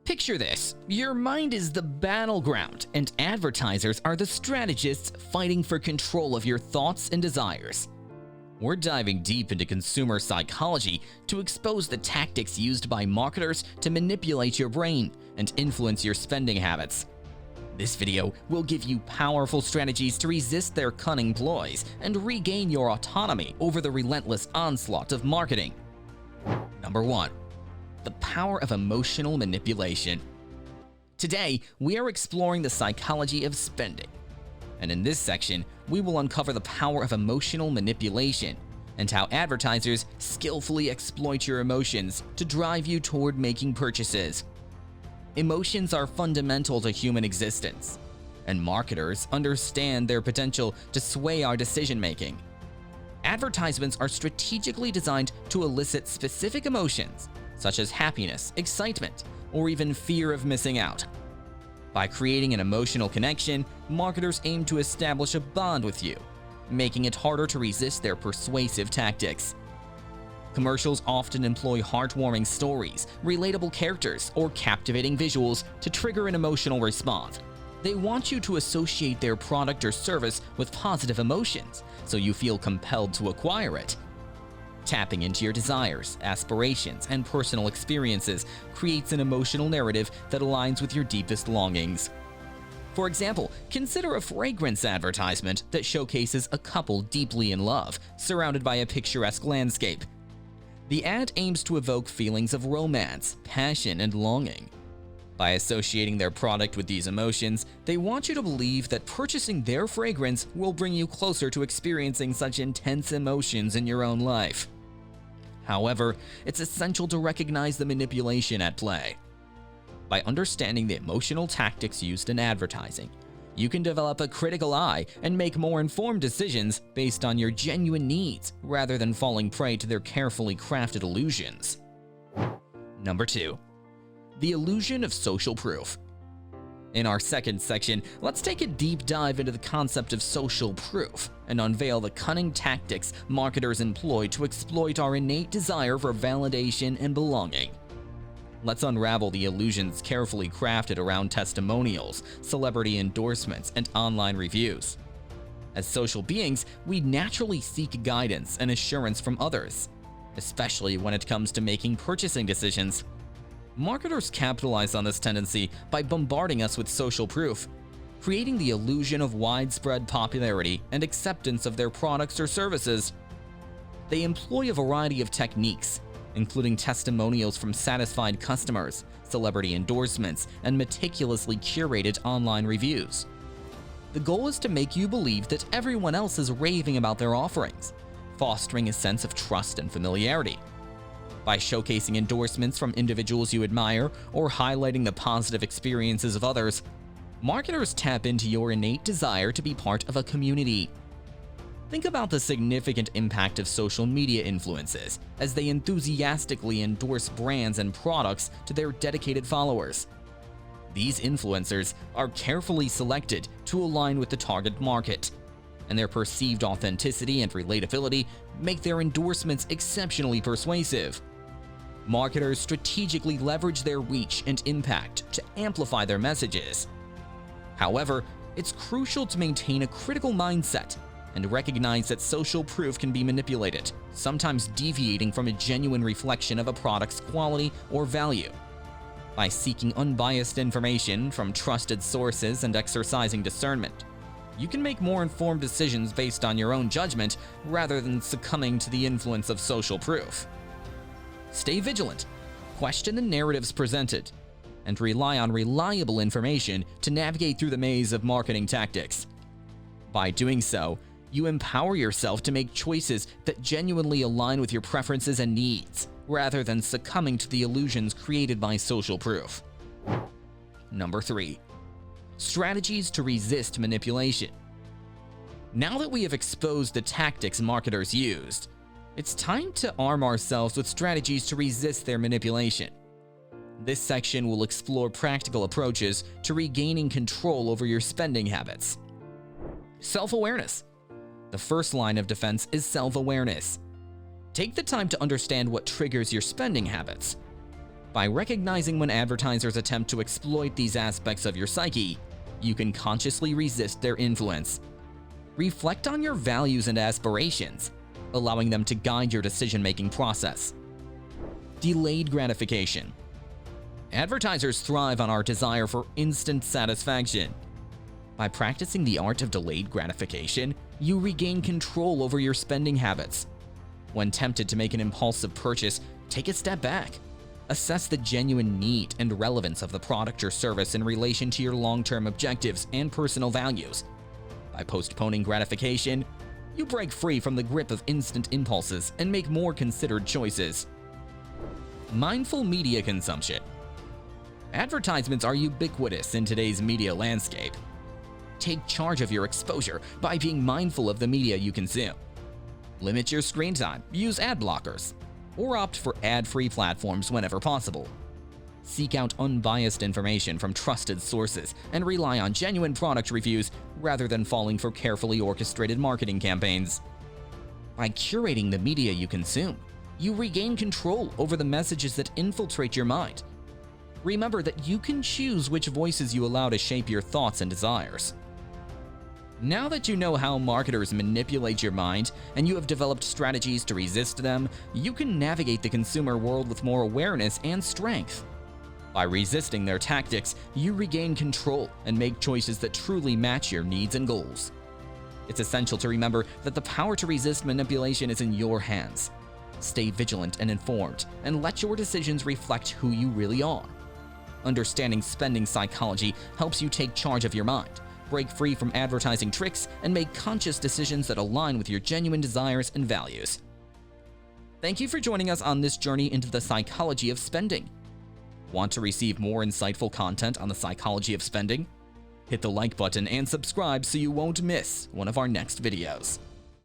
Picture this: your mind is the battleground, and advertisers are the strategists fighting for control of your thoughts and desires. We're diving deep into consumer psychology to expose the tactics used by marketers to manipulate your brain and influence your spending habits. This video will give you powerful strategies to resist their cunning ploys and regain your autonomy over the relentless onslaught of marketing. Number 1. The power of emotional manipulation. Today, we are exploring the psychology of spending. And in this section, we will uncover the power of emotional manipulation and how advertisers skillfully exploit your emotions to drive you toward making purchases. Emotions are fundamental to human existence, and marketers understand their potential to sway our decision-making. Advertisements are strategically designed to elicit specific emotions, such as happiness, excitement, or even fear of missing out. By creating an emotional connection, marketers aim to establish a bond with you, making it harder to resist their persuasive tactics. Commercials often employ heartwarming stories, relatable characters, or captivating visuals to trigger an emotional response. They want you to associate their product or service with positive emotions, so you feel compelled to acquire it. Tapping into your desires, aspirations, and personal experiences creates an emotional narrative that aligns with your deepest longings. For example, consider a fragrance advertisement that showcases a couple deeply in love, surrounded by a picturesque landscape. The ad aims to evoke feelings of romance, passion, and longing. By associating their product with these emotions, they want you to believe that purchasing their fragrance will bring you closer to experiencing such intense emotions in your own life. However, it's essential to recognize the manipulation at play. By understanding the emotional tactics used in advertising, you can develop a critical eye and make more informed decisions based on your genuine needs rather than falling prey to their carefully crafted illusions. Number 2. The illusion of social proof. In our second section, let's take a deep dive into the concept of social proof and unveil the cunning tactics marketers employ to exploit our innate desire for validation and belonging. Let's unravel the illusions carefully crafted around testimonials, celebrity endorsements, and online reviews. As social beings, we naturally seek guidance and assurance from others, especially when it comes to making purchasing decisions. Marketers capitalize on this tendency by bombarding us with social proof, creating the illusion of widespread popularity and acceptance of their products or services. They employ a variety of techniques, including testimonials from satisfied customers, celebrity endorsements, and meticulously curated online reviews. The goal is to make you believe that everyone else is raving about their offerings, fostering a sense of trust and familiarity. By showcasing endorsements from individuals you admire or highlighting the positive experiences of others, marketers tap into your innate desire to be part of a community. Think about the significant impact of social media influences as they enthusiastically endorse brands and products to their dedicated followers. These influencers are carefully selected to align with the target market, and their perceived authenticity and relatability make their endorsements exceptionally persuasive. Marketers strategically leverage their reach and impact to amplify their messages. However, it's crucial to maintain a critical mindset and recognize that social proof can be manipulated, sometimes deviating from a genuine reflection of a product's quality or value. By seeking unbiased information from trusted sources and exercising discernment, you can make more informed decisions based on your own judgment rather than succumbing to the influence of social proof. Stay vigilant, question the narratives presented, and rely on reliable information to navigate through the maze of marketing tactics. By doing so, you empower yourself to make choices that genuinely align with your preferences and needs, rather than succumbing to the illusions created by social proof. Number 3. Strategies to resist manipulation. Now that we have exposed the tactics marketers used, it's time to arm ourselves with strategies to resist their manipulation. This section will explore practical approaches to regaining control over your spending habits. Self-awareness. The first line of defense is self-awareness. Take the time to understand what triggers your spending habits. By recognizing when advertisers attempt to exploit these aspects of your psyche, you can consciously resist their influence. Reflect on your values and aspirations, allowing them to guide your decision-making process. Delayed gratification. Advertisers thrive on our desire for instant satisfaction. By practicing the art of delayed gratification, you regain control over your spending habits. When tempted to make an impulsive purchase, take a step back. Assess the genuine need and relevance of the product or service in relation to your long-term objectives and personal values. By postponing gratification, you break free from the grip of instant impulses and make more considered choices. Mindful media consumption. Advertisements are ubiquitous in today's media landscape. Take charge of your exposure by being mindful of the media you consume. Limit your screen time, use ad blockers, or opt for ad-free platforms whenever possible. Seek out unbiased information from trusted sources and rely on genuine product reviews rather than falling for carefully orchestrated marketing campaigns. By curating the media you consume, you regain control over the messages that infiltrate your mind. Remember that you can choose which voices you allow to shape your thoughts and desires. Now that you know how marketers manipulate your mind and you have developed strategies to resist them, you can navigate the consumer world with more awareness and strength. By resisting their tactics, you regain control and make choices that truly match your needs and goals. It's essential to remember that the power to resist manipulation is in your hands. Stay vigilant and informed, and let your decisions reflect who you really are. Understanding spending psychology helps you take charge of your mind, break free from advertising tricks, and make conscious decisions that align with your genuine desires and values. Thank you for joining us on this journey into the psychology of spending. Want to receive more insightful content on the psychology of spending? Hit the like button and subscribe so you won't miss one of our next videos.